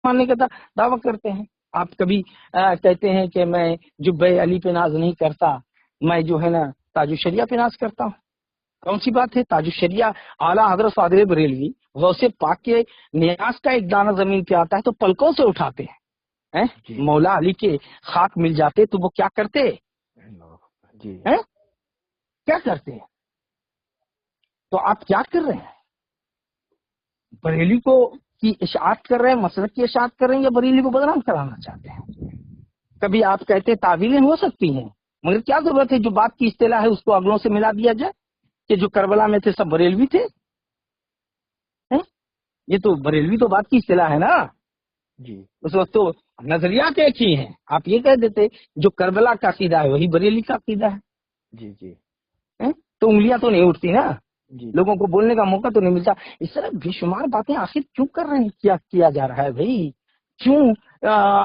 ماننے کا دعویٰ کرتے ہیں. آپ کبھی کہتے ہیں کہ میں جبہ علی پہ ناز نہیں کرتا، میں جو ہے نا تاج الشریعہ پہ ناز کرتا ہوں. کون سی بات ہے؟ تاج الشریعہ اعلیٰ حضرت صادق بریلوی غوث پاک کے نیاز کا ایک دانہ زمین پہ آتا ہے تو پلکوں سے اٹھاتے ہیں. مولا علی کے خاک مل جاتے تو وہ کیا کرتے؟ کیا کرتے ہیں؟ تو آپ کیا کر رہے ہیں؟ بریلی کو کی اشاعت کر رہے ہیں، مسلک کی اشاعت کر رہے ہیں، یا بریلی کو بدنام کرانا چاہتے ہیں؟ کبھی آپ کہتے ہیں تعویلیں ہو سکتی ہیں، مگر کیا ضرورت ہے جو بات کی اصطلاح ہے اس کو اگلوں سے ملا دیا جائے کہ جو کربلا میں تھے سب بریلوی تھے؟ یہ تو بریلوی تو بات کی اصطلاح ہے نا. اس وقت تو نظریات ایک ہی ہیں. آپ یہ کہہ دیتے جو کربلا کا عقیدہ ہے وہی بریلی کا عقیدہ ہے. تو انگلیاں تو نہیں اٹھتی نا، لوگوں کو بولنے کا موقع تو نہیں ملتا. اس طرح بے شمار باتیں آخر کیوں کر رہے ہیں؟ کیا کیا جا رہا ہے بھائی؟ کیوں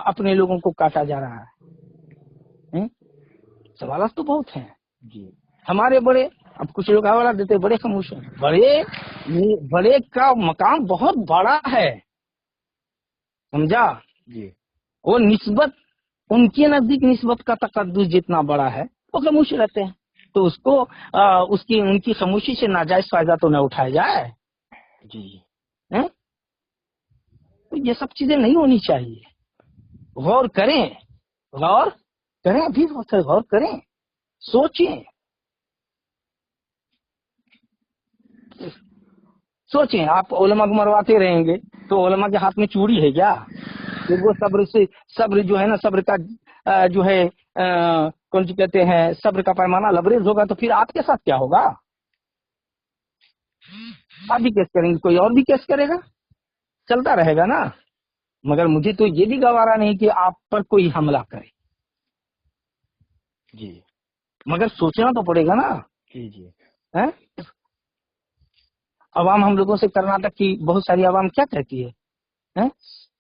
اپنے لوگوں کو کاٹا جا رہا ہے؟ سوالات تو بہت ہیں. ہمارے بڑے، اب کچھ لوگ حوالہ دیتے بڑے خاموش ہیں. بڑے کا مقام بہت بڑا ہے، سمجھا؟ وہ نسبت ان کے نزدیک نسبت کا تقدس جتنا بڑا ہے وہ خاموش رہتے ہیں. تو اس کو ان کی خاموشی سے ناجائز فائدہ تو نہ اٹھایا جائے. تو یہ سب چیزیں نہیں ہونی چاہیے. غور کریں، ابھی غور کریں، سوچیں. آپ علماء کو مرواتے رہیں گے تو علماء کے ہاتھ میں چوڑی ہے کیا؟ وہ صبر جو ہے نا، صبر کا جو ہے کون سی کہتے ہیں صبر کا پیمانہ لبریز ہوگا تو پھر آپ کے ساتھ کیا ہوگا؟ آپ بھی کیس کریں گے، کوئی اور بھی کیس کرے گا، چلتا رہے گا نا. مگر مجھے تو یہ بھی گوارا نہیں کہ آپ پر کوئی حملہ کرے. مگر سوچنا تو پڑے گا نا. عوام ہم لوگوں سے کرناٹک کی بہت ساری عوام کیا کہتی ہے؟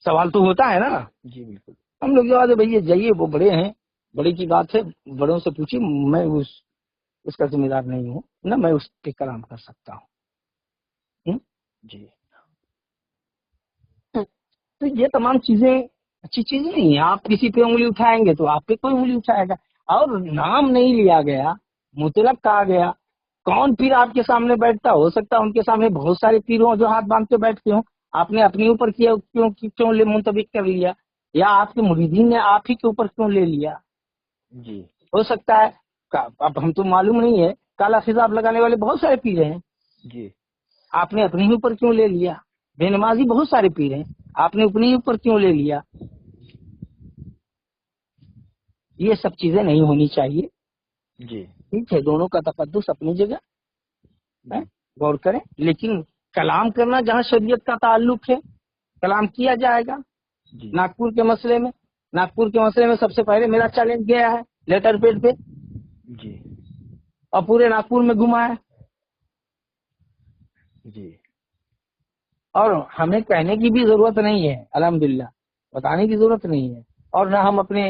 سوال تو ہوتا ہے نا. بالکل. ہم لوگ جواب بھائی جائیے، وہ بڑے ہیں، بڑے کی بات ہے، بڑوں سے پوچھیے، میں اس کا ذمہ دار نہیں ہوں نہ میں اس پہ کلام کر سکتا ہوں. تو یہ تمام چیزیں اچھی چیزیں نہیں ہیں. آپ کسی پہ انگلی اٹھائیں گے تو آپ پہ کوئی انگلی اٹھائے گا. اور نام نہیں لیا گیا، مطلق کہا گیا. کون پیر آپ کے سامنے بیٹھتا؟ ہو سکتا ہے ان کے سامنے بہت سارے پیر ہوں جو ہاتھ باندھ کے بیٹھتے ہوں. آپ نے اپنے اوپر کیوں منتبک کر لیا؟ یا آپ کے مریدین نے آپ ہی کے اوپر کیوں لے لیا؟ ہو سکتا ہے، اب ہم تو معلوم نہیں ہے، کالا خضاب لگانے والے بہت سارے پیر ہیں. آپ نے اپنے ہی اوپر کیوں لے لیا؟ بے نمازی بہت سارے پیر ہیں، آپ نے اپنے ہی اوپر کیوں لے لیا؟ یہ سب چیزیں نہیں ہونی چاہیے. ٹھیک ہے، دونوں کا تقدس اپنی جگہ، غور کریں. لیکن کلام کرنا جہاں شریعت کا تعلق ہے کلام کیا جائے گا. ناگپور کے مسئلے میں سب سے پہلے میرا چیلنج گیا ہے لیٹر پیڈ پہ، اور پورے ناگپور میں گھما ہے. اور ہمیں کہنے کی بھی ضرورت نہیں ہے، الحمدللہ بتانے کی ضرورت نہیں ہے. اور نہ ہم اپنے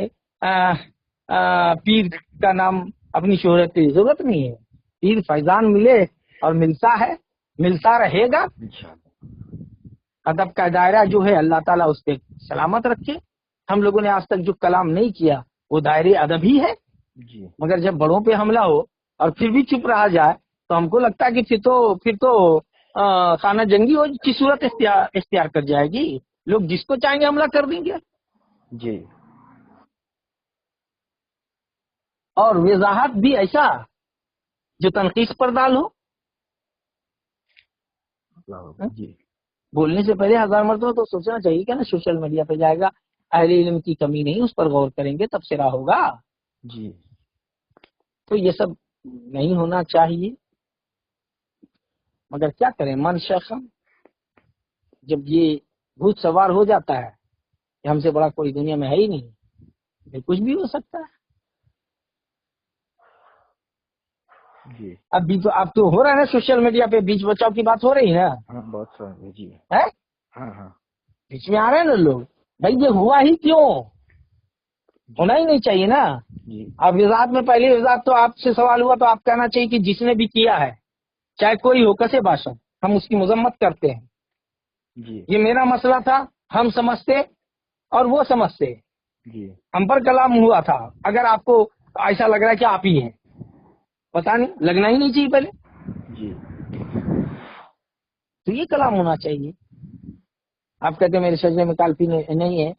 پیر کا نام، اپنی شہرت کی ضرورت نہیں ہے. پیر فیضان ملے اور ملتا ہے، ملتا رہے گا. ادب کا دائرہ جو ہے اللہ تعالیٰ اس پہ سلامت رکھے. ہم لوگوں نے آج تک جو کلام نہیں کیا وہ دائرے ادب ہی ہے. مگر جب بڑوں پہ حملہ ہو اور پھر بھی چپ رہا جائے تو ہم کو لگتا ہے کہ پھر تو خانہ جنگی کی صورت اختیار کر جائے گی. لوگ جس کو چاہیں گے حملہ کر دیں گے. اور وضاحت بھی ایسا جو تنقید پر ڈال ہو. بولنے سے پہلے 1000 مرتبہ تو سوچنا چاہیے کہ نا سوشل میڈیا پہ جائے گا، اہل علم کی کمی نہیں، اس پر غور کریں گے تب سرا ہوگا. تو یہ سب نہیں ہونا چاہیے. مگر کیا کریں، من شخم جب یہ بھوت سوار ہو جاتا ہے کہ ہم سے بڑا کوئی دنیا میں ہے ہی نہیں، پھر کچھ بھی ہو سکتا ہے. اب تو ہو رہا ہے نا سوشل میڈیا پہ بیچ بچاؤ کی بات ہو رہی ہے نا. بہت سارے بیچ میں آ رہے ہیں نا لوگ. بھائی یہ ہوا ہی کیوں؟ ہونا ہی نہیں چاہیے نا. اب وضاحت میں پہلی وضاحت تو آپ سے سوال ہوا تو آپ کہنا چاہیے کہ جس نے بھی کیا ہے چاہے کوئی ہو کسے باشد، ہم اس کی مذمت کرتے ہیں. یہ میرا مسئلہ تھا، ہم سمجھتے اور وہ سمجھتے جی ہم پر کلام ہوا تھا. اگر آپ کو ایسا لگ رہا ہے کہ آپ ہی ہیں، پتا نہیں، لگنا ہی نہیں چاہیے پہلے. جی تو یہ کلام ہونا چاہیے. آپ کہتے ہیں میرے شجرے میں کالفی نہیں ہے،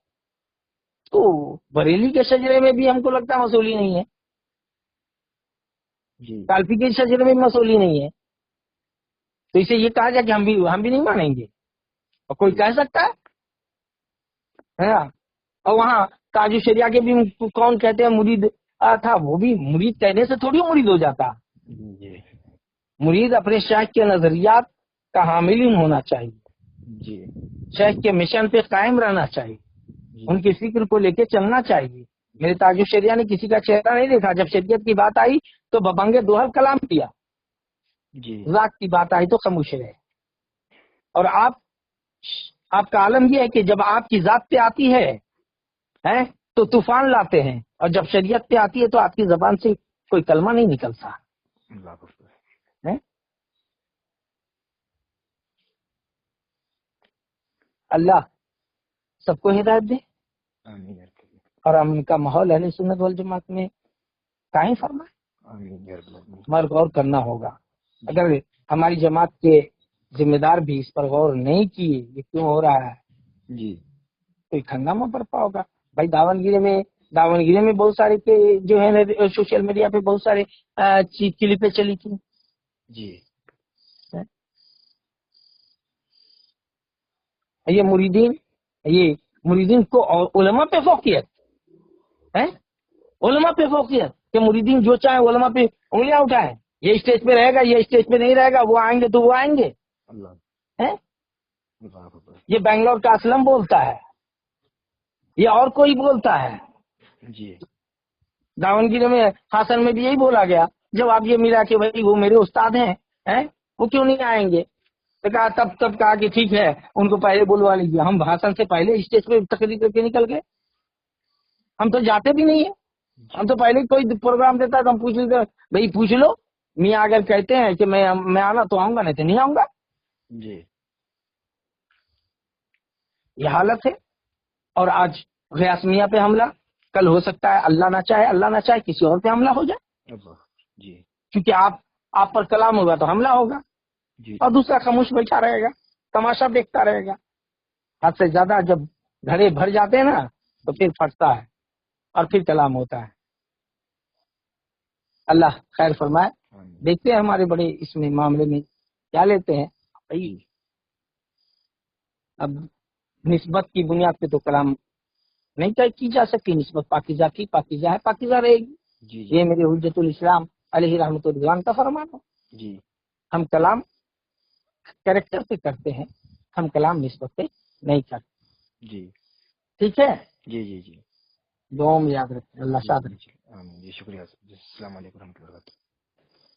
تو بریلی کے شجرے میں بھی ہم کو لگتا ہے مصولی نہیں ہے، جی کالفی کے شجرے میں بھی مصولی نہیں ہے. تو اسے یہ کہا جائے کہ ہم بھی نہیں مانیں گے، اور کوئی کہہ سکتا ہے نا؟ اور وہاں تاج الشریعہ کے بھی کون کہتے ہیں مرید تھا، وہ بھی مرید کہنے سے تھوڑی مرید ہو جاتا. جی مرید اپنے شیخ کے نظریات کا حامل ہونا چاہیے، جی شیخ کے مشن پہ قائم رہنا چاہیے، جی ان کی فکر کو لے کے چلنا چاہیے. میرے تاج الشریعہ نے کسی کا چہرہ نہیں دیکھا، جب شریعت کی بات آئی تو ببنگے دوہر کلام کیا، جی ذات کی بات آئی تو خاموش رہے. اور آپ کا عالم یہ ہے کہ جب آپ کی ذات پہ آتی ہے تو طوفان لاتے ہیں، اور جب شریعت پہ آتی ہے تو آپ کی زبان سے کوئی کلمہ نہیں نکلتا. اللہ حافظ. ہے؟ اللہ سب کو ہدایت دے آمین یا رب. اور امن کا ماحول اہل سنت والجماعت میں قائم فرمائے. آمین یا رب. ہمارا غور کرنا ہوگا. اگر ہماری جماعت کے ذمہ دار بھی اس پر غور نہیں کیے یہ کیوں ہو رہا ہے، جی کوئی ہنگامہ برپا ہوگا. بھائی داونگیرے میں بہت سارے جو ہے نا سوشل میڈیا پہ بہت سارے کلپیں چلی تھی. جی یہ مریدین کو علماء پہ فوقیت ہے، علماء پہ فوقیت کہ مریدین جو چاہیں علماء پہ انگلیاں اٹھائیں. یہ اسٹیج پہ رہے گا، یہ اسٹیج پہ نہیں رہے گا، وہ آئیں گے تو وہ آئیں گے. اللہ ہیں؟ اللہ حافظ. یہ بنگلور کا اسلم بولتا ہے، یہ اور کوئی بولتا ہے. جی داونگیرے میں حسن میں بھی یہی بولا گیا. جب آپ یہ ملا کہ بھائی وہ میرے استاد ہیں وہ کیوں نہیں آئیں گے، تو کہا تب کہا کہ ٹھیک ہے ان کو پہلے بلوا لیجیے. ہم بھاشن سے پہلے اسٹیج پہ تقریر کر کے نکل گئے. ہم تو جاتے بھی نہیں ہیں، ہم تو پہلے کوئی پروگرام دیتا ہے تو ہم پوچھ لیتے ہیں بھائی پوچھ لو میاں اگر کہتے ہیں کہ میں آنا تو آؤں گا، نہیں تو نہیں آؤں گا. جی یہ حالت ہے. اور آج غیاث میاں پہ حملہ، کل ہو سکتا ہے اللہ نہ چاہے کسی اور پہ حملہ ہو جائے، اللہ. جی کیونکہ آپ پر کلام ہوگا تو حملہ ہوگا. جی اور دوسرا خاموش بیٹھا رہے گا، تماشا دیکھتا رہے گا. حد سے زیادہ جب گھڑے بھر جاتے ہیں نا تو پھر پھٹتا ہے اور پھر کلام ہوتا ہے. اللہ خیر فرمائے. آمین. دیکھتے ہیں ہمارے بڑے اس میں معاملے میں کیا لیتے ہیں. جی اب نسبت کی بنیاد پہ تو کلام نہیں طے کی جا سکتی. نسبت پاکیزہ کی پاکیزہ ہے، پاکیزہ رہے گی. جی یہ میرے حجت الاسلام علیہ رحمۃ الرضوان کا فرمان ہے. جی ہم کلام کریکٹر پہ کرتے ہیں، ہم کلام نسبت پہ نہیں کرتے. جی ٹھیک ہے، جی جی جی دعاؤں میں یاد رکھیں. اللہ جی شاد رکھے. جی آمین. جی شکریہ. السلام علیکم و رحمۃ اللہ وبرکاتہ.